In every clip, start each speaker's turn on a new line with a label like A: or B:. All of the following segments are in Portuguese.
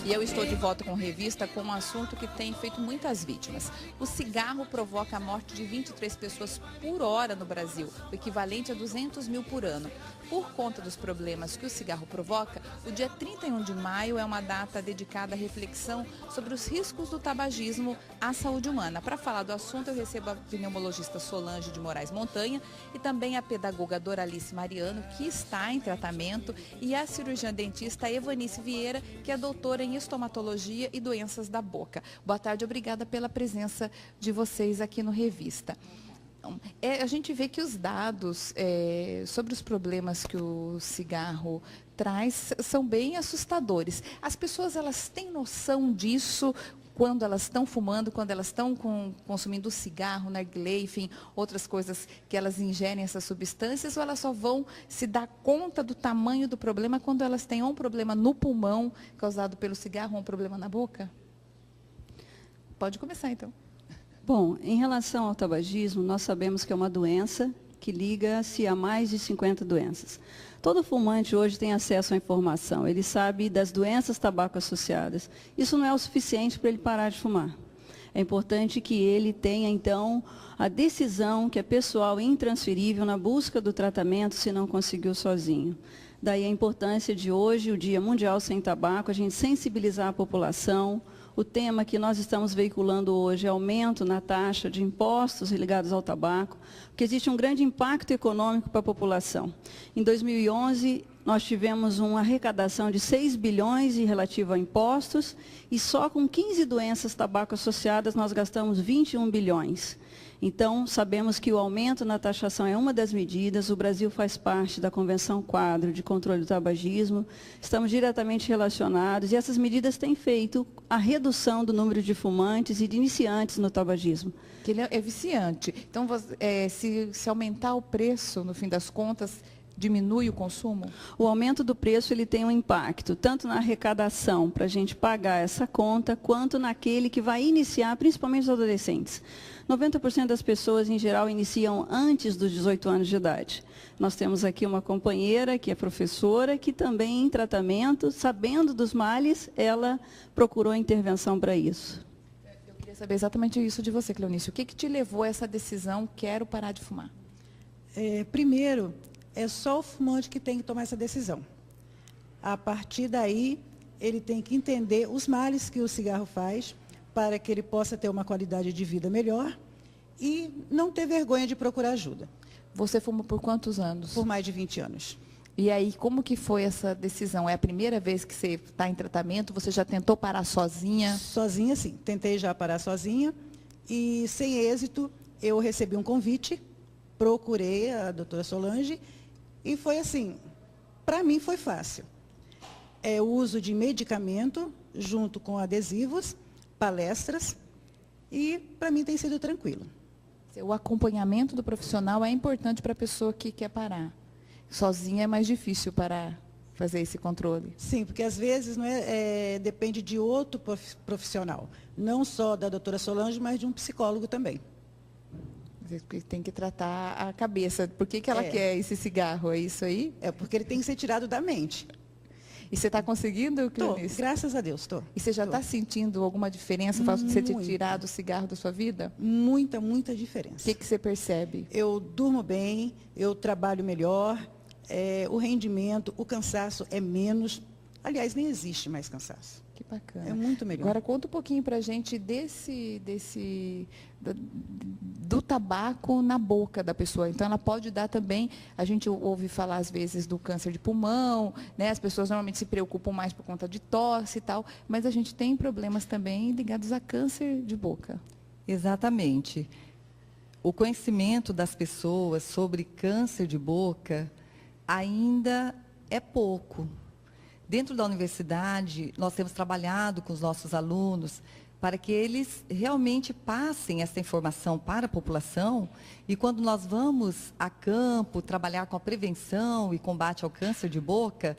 A: E eu estou de volta com Revista com um assunto que tem feito muitas vítimas. O cigarro provoca a morte de 23 pessoas por hora no Brasil, o equivalente a 200 mil por ano. Por conta dos problemas que o cigarro provoca, o dia 31 de maio é uma data dedicada à reflexão sobre os riscos do tabagismo à saúde humana. Para falar do assunto, eu recebo a pneumologista Solange de Moraes Montanha e também a pedagoga Doralice Mariano, que está em tratamento, e a cirurgiã dentista Evanice Vieira, que é doutora em estomatologia e doenças da boca. Boa tarde, obrigada pela presença de vocês aqui no Revista. A gente vê que os dados sobre os problemas que o cigarro traz são bem assustadores. As pessoas, elas têm noção disso quando elas estão fumando, quando elas estão consumindo cigarro, narguilé, enfim, outras coisas que elas ingerem essas substâncias, ou elas só vão se dar conta do tamanho do problema quando elas têm um problema no pulmão causado pelo cigarro ou um problema na boca? Pode começar, então.
B: Bom, em relação ao tabagismo, nós sabemos que é uma doença que liga-se a mais de 50 doenças. Todo fumante hoje tem acesso à informação, ele sabe das doenças tabaco associadas. Isso não é o suficiente para ele parar de fumar. É importante que ele tenha, então, a decisão que é pessoal e intransferível na busca do tratamento se não conseguiu sozinho. Daí a importância de hoje, o Dia Mundial Sem Tabaco, a gente sensibilizar a população. O tema que nós estamos veiculando hoje é aumento na taxa de impostos ligados ao tabaco, porque existe um grande impacto econômico para a população. Em 2011, nós tivemos uma arrecadação de 6 bilhões em relativo a impostos, e só com 15 doenças tabaco associadas nós gastamos 21 bilhões. Então, sabemos que o aumento na taxação é uma das medidas. O Brasil faz parte da Convenção Quadro de Controle do Tabagismo. Estamos diretamente relacionados e essas medidas têm feito a redução do número de fumantes e de iniciantes no tabagismo.
A: Que ele é viciante. Então, se aumentar o preço, no fim das contas, diminui o consumo?
B: O aumento do preço ele tem um impacto, tanto na arrecadação, para a gente pagar essa conta, quanto naquele que vai iniciar, principalmente os adolescentes. 90% das pessoas, em geral, iniciam antes dos 18 anos de idade. Nós temos aqui uma companheira que é professora, que também em tratamento, sabendo dos males, ela procurou intervenção para isso.
A: Eu queria saber exatamente isso de você, Cleonice. O que te levou a essa decisão, quero parar de fumar?
C: Primeiro, é só o fumante que tem que tomar essa decisão. A partir daí, ele tem que entender os males que o cigarro faz, para que ele possa ter uma qualidade de vida melhor e não ter vergonha de procurar ajuda.
A: Você fuma por quantos anos?
C: Por mais de 20 anos.
A: E aí, como que foi essa decisão? É a primeira vez que você está em tratamento? Você já tentou parar sozinha?
C: Sozinha, sim. Tentei já parar sozinha e, sem êxito, eu recebi um convite, procurei a doutora Solange e foi assim, para mim foi fácil. É o uso de medicamento junto com adesivos, palestras, e para mim tem sido tranquilo.
A: O acompanhamento do profissional é importante para a pessoa que quer parar. Sozinha é mais difícil para fazer esse controle.
C: Sim, porque às vezes depende de outro profissional, não só da doutora Solange, mas de um psicólogo também.
A: Tem que tratar a cabeça. Por que ela quer esse cigarro? É isso aí?
C: É porque ele tem que ser tirado da mente.
A: E você está conseguindo, Cleonice?
C: Estou, graças a Deus, estou.
A: E você já está sentindo alguma diferença o fato de você ter tirado o cigarro da sua vida?
C: Muita, muita diferença.
A: O que você percebe?
C: Eu durmo bem, eu trabalho melhor, o rendimento, o cansaço é menos. Aliás, nem existe mais cansaço.
A: Que bacana.
C: É muito melhor.
A: Agora, conta um pouquinho para a gente do tabaco na boca da pessoa. Então, ela pode dar também, a gente ouve falar às vezes do câncer de pulmão, né? As pessoas normalmente se preocupam mais por conta de tosse e tal, mas a gente tem problemas também ligados a câncer de boca.
D: Exatamente. O conhecimento das pessoas sobre câncer de boca ainda é pouco. Dentro da universidade, nós temos trabalhado com os nossos alunos para que eles realmente passem essa informação para a população, e quando nós vamos a campo trabalhar com a prevenção e combate ao câncer de boca,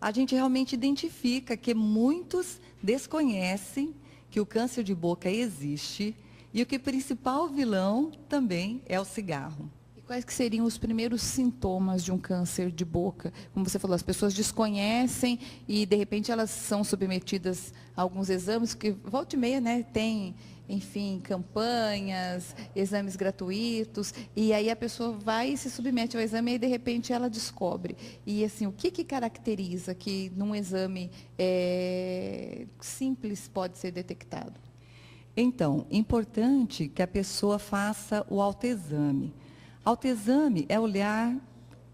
D: a gente realmente identifica que muitos desconhecem que o câncer de boca existe e que o principal vilão também é o cigarro.
A: E Quais que seriam os primeiros sintomas de um câncer de boca? Como você falou, as pessoas desconhecem e, de repente, elas são submetidas a alguns exames, que volta e meia, né, tem, enfim, campanhas, exames gratuitos, e aí a pessoa vai e se submete ao exame e, de repente, ela descobre. E, assim, o que caracteriza que num exame simples pode ser detectado?
D: Então, importante que a pessoa faça o autoexame. Autoexame é olhar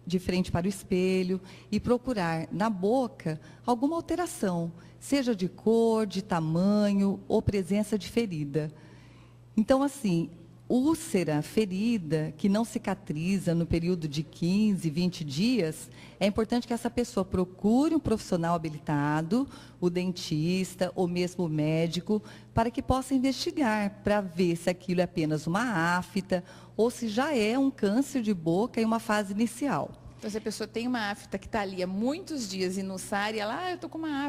D: de frente para o espelho e procurar na boca alguma alteração, seja de cor, de tamanho ou presença de ferida. Então, assim, úlcera, ferida, que não cicatriza no período de 15, 20 dias, é importante que essa pessoa procure um profissional habilitado, o dentista ou mesmo o médico, para que possa investigar, para ver se aquilo é apenas uma afta ou se já é um câncer de boca em uma fase inicial.
A: Então, se a pessoa tem uma afta que está ali há muitos dias e não sai, e ela, eu estou com uma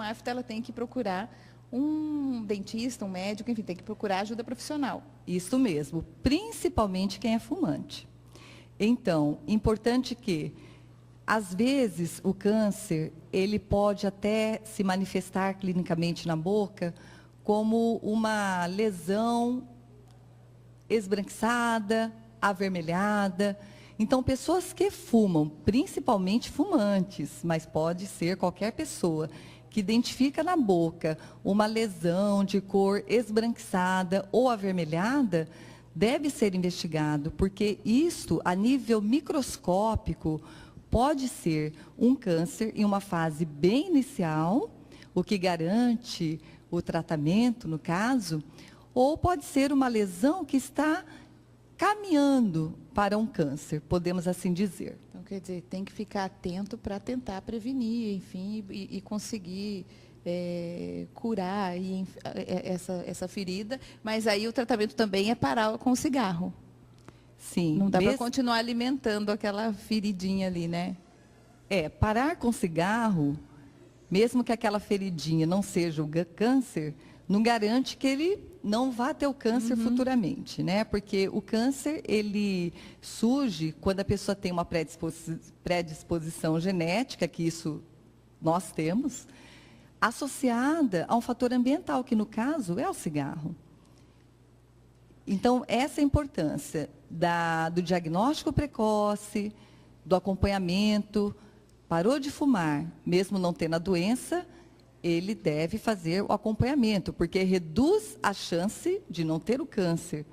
A: afta, ela tem que procurar um dentista, um médico, enfim, tem que procurar ajuda profissional.
D: Isso mesmo, principalmente quem é fumante. Então, importante que, às vezes, o câncer, ele pode até se manifestar clinicamente na boca como uma lesão esbranquiçada, avermelhada. Então, pessoas que fumam, principalmente fumantes, mas pode ser qualquer pessoa, que identifica na boca uma lesão de cor esbranquiçada ou avermelhada, deve ser investigado, porque isto, a nível microscópico, pode ser um câncer em uma fase bem inicial, o que garante o tratamento, no caso, ou pode ser uma lesão que está caminhando para um câncer, podemos assim dizer.
A: Então, quer dizer, tem que ficar atento para tentar prevenir, enfim, e conseguir curar essa ferida, mas aí o tratamento também é parar com o cigarro.
D: Sim.
A: Não dá para continuar alimentando aquela feridinha ali, né?
D: Parar com cigarro, mesmo que aquela feridinha não seja o câncer, não garante que ele não vá ter o câncer futuramente, né? Porque o câncer, ele surge quando a pessoa tem uma predisposição genética, que isso nós temos, associada a um fator ambiental, que no caso é o cigarro. Então, essa é a importância do diagnóstico precoce, do acompanhamento. Parou de fumar, mesmo não tendo a doença, ele deve fazer o acompanhamento, porque reduz a chance de não ter o câncer,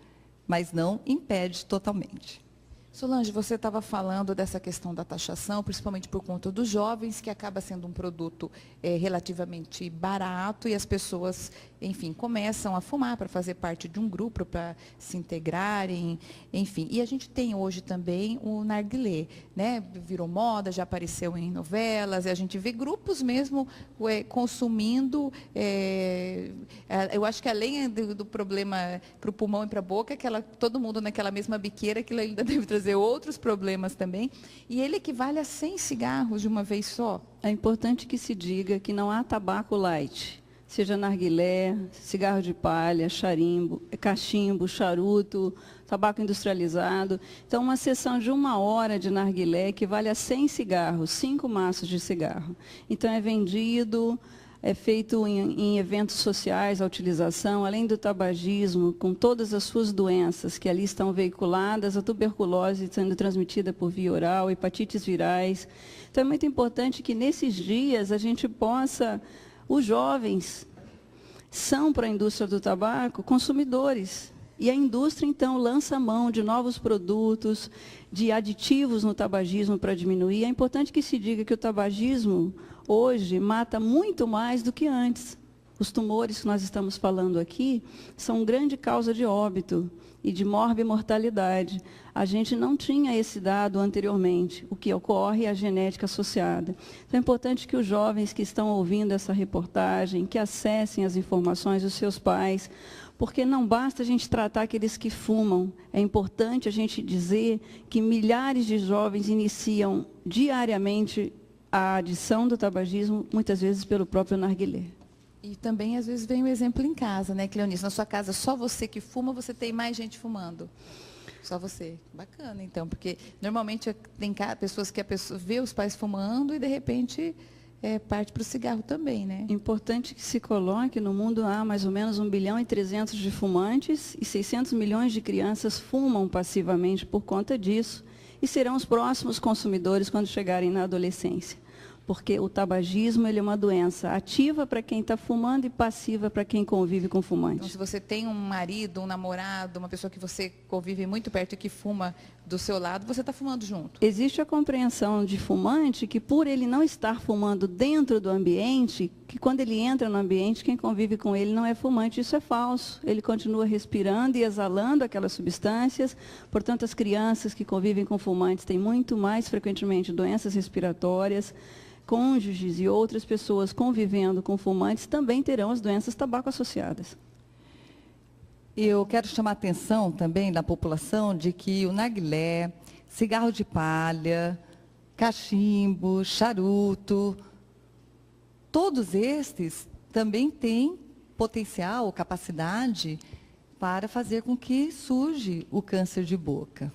D: mas não impede totalmente.
A: Solange, você estava falando dessa questão da taxação, principalmente por conta dos jovens, que acaba sendo um produto relativamente barato e as pessoas, enfim, começam a fumar para fazer parte de um grupo, para se integrarem, enfim. E a gente tem hoje também o narguilé, né? Virou moda, já apareceu em novelas, e a gente vê grupos mesmo consumindo. Eu acho que além do problema para o pulmão e para a boca, todo mundo naquela mesma biqueira, aquilo ainda deve trazer outros problemas também, e ele equivale a 100 cigarros de uma vez só.
B: É importante que se diga que não há tabaco light, seja narguilé, cigarro de palha, cachimbo, charuto, tabaco industrializado. Então, uma sessão de 1 hora de narguilé equivale a 100 cigarros, 5 maços de cigarro. Então, é vendido, é feito em eventos sociais, a utilização, além do tabagismo, com todas as suas doenças que ali estão veiculadas, a tuberculose sendo transmitida por via oral, hepatites virais. Então, é muito importante que nesses dias a gente possa, os jovens são para a indústria do tabaco consumidores. E a indústria, então, lança mão de novos produtos, de aditivos no tabagismo para diminuir. É importante que se diga que o tabagismo, hoje, mata muito mais do que antes. Os tumores que nós estamos falando aqui são grande causa de óbito e de morbimortalidade. A gente não tinha esse dado anteriormente. O que ocorre é a genética associada. Então, é importante que os jovens que estão ouvindo essa reportagem, que acessem as informações dos seus pais, porque não basta a gente tratar aqueles que fumam. É importante a gente dizer que milhares de jovens iniciam diariamente a adição do tabagismo, muitas vezes pelo próprio narguilé.
A: E também, às vezes, vem o exemplo em casa, né, Cleonice? Na sua casa, só você que fuma, você tem mais gente fumando? Só você. Bacana, então, porque normalmente tem pessoas que a pessoa vê os pais fumando e, de repente, parte para o cigarro também, né?
B: Importante que se coloque, no mundo há mais ou menos 1 bilhão e 300 de fumantes e 600 milhões de crianças fumam passivamente por conta disso e serão os próximos consumidores quando chegarem na adolescência. Porque o tabagismo ele é uma doença ativa para quem está fumando e passiva para quem convive com fumante.
A: Então, se você tem um marido, um namorado, uma pessoa que você convive muito perto e que fuma do seu lado, você está fumando junto.
B: Existe a compreensão de fumante que, por ele não estar fumando dentro do ambiente, que quando ele entra no ambiente, quem convive com ele não é fumante. Isso é falso. Ele continua respirando e exalando aquelas substâncias. Portanto, as crianças que convivem com fumantes têm muito mais frequentemente doenças respiratórias. Cônjuges e outras pessoas convivendo com fumantes também terão as doenças tabaco associadas.
D: Eu quero chamar a atenção também da população de que o narguilé, cigarro de palha, cachimbo, charuto, todos estes também têm potencial, capacidade para fazer com que surja o câncer de boca.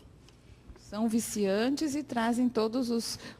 A: São viciantes e trazem todos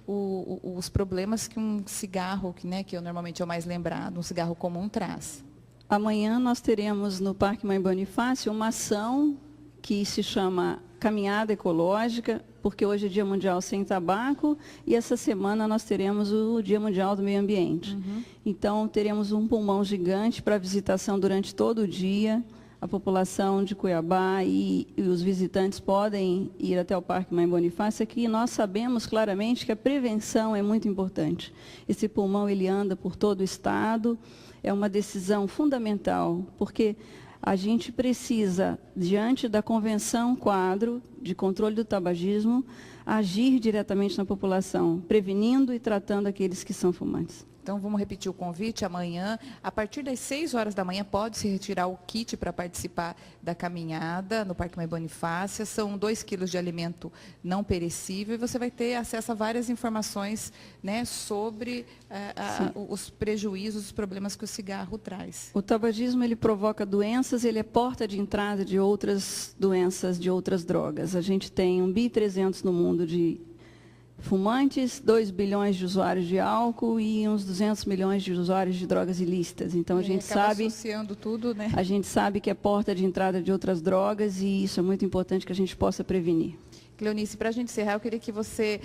A: os problemas que um cigarro, que normalmente é o mais lembrado, um cigarro comum traz.
B: Amanhã nós teremos no Parque Mãe Bonifácio uma ação que se chama Caminhada Ecológica, porque hoje é Dia Mundial Sem Tabaco e essa semana nós teremos o Dia Mundial do Meio Ambiente. Então, teremos um pulmão gigante para visitação durante todo o dia. A população de Cuiabá e os visitantes podem ir até o Parque Mãe Bonifácio, que nós sabemos claramente que a prevenção é muito importante. Esse pulmão ele anda por todo o estado, é uma decisão fundamental, porque a gente precisa, diante da Convenção Quadro de Controle do Tabagismo, agir diretamente na população, prevenindo e tratando aqueles que são fumantes.
A: Então, vamos repetir o convite amanhã. A partir das 6 horas da manhã, pode-se retirar o kit para participar da caminhada no Parque Mãe Bonifácia. São 2 quilos de alimento não perecível e você vai ter acesso a várias informações, né, sobre os prejuízos, os problemas que o cigarro traz.
B: O tabagismo ele provoca doenças, ele é porta de entrada de outras doenças, de outras drogas. A gente tem 1.300 bi no mundo de fumantes, 2 bilhões de usuários de álcool e uns 200 milhões de usuários de drogas ilícitas. Então, a gente sabe,
A: associando tudo, né?
B: A gente sabe que é porta de entrada de outras drogas e isso é muito importante que a gente possa prevenir.
A: Cleonice, para a gente encerrar, eu queria que você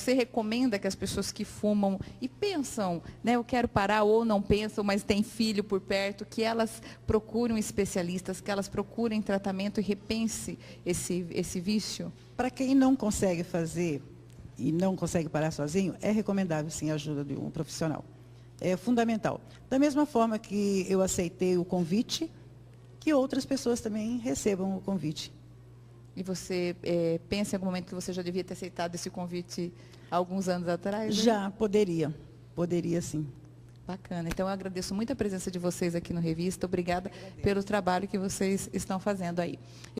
A: recomenda que as pessoas que fumam e pensam, né, eu quero parar ou não pensam, mas tem filho por perto, que elas procurem especialistas, que elas procurem tratamento e repense esse vício?
C: Para quem não consegue fazer e não consegue parar sozinho, é recomendável, sim, a ajuda de um profissional. É fundamental. Da mesma forma que eu aceitei o convite, que outras pessoas também recebam o convite.
A: E você pensa em algum momento que você já devia ter aceitado esse convite há alguns anos atrás? Né?
C: Já, poderia sim.
A: Bacana. Então, eu agradeço muito a presença de vocês aqui no Revista. Obrigada pelo trabalho que vocês estão fazendo aí.